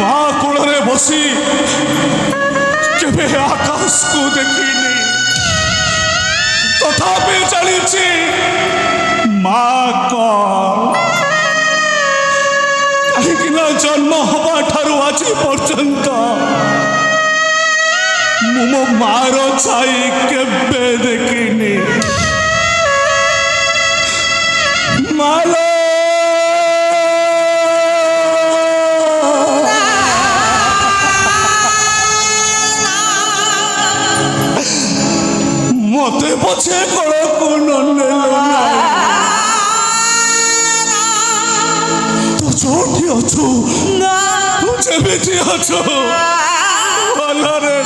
ମା କୋଳରେ ବସି କେବେ ଆକାଶକୁ ଦେଖିନି, ତଥାପି ଜାଣିଛି ମା କଣ। କାହିଁକି ନା ଜନ୍ମ ହେବା ଠାରୁ ଆଜି ପର୍ଯ୍ୟନ୍ତ ମୁଁ ମୋ ମାର ଛାଇ କେବେ ଦେଖିନି। ମାଲୋ ମତେ ପଛେ କଳକୁ ନେଲ ନାହିଁ, ତୁ ଯୋଉଠି ଅଛୁ ଯେମିତି ଅଛୁ ଭଲରେ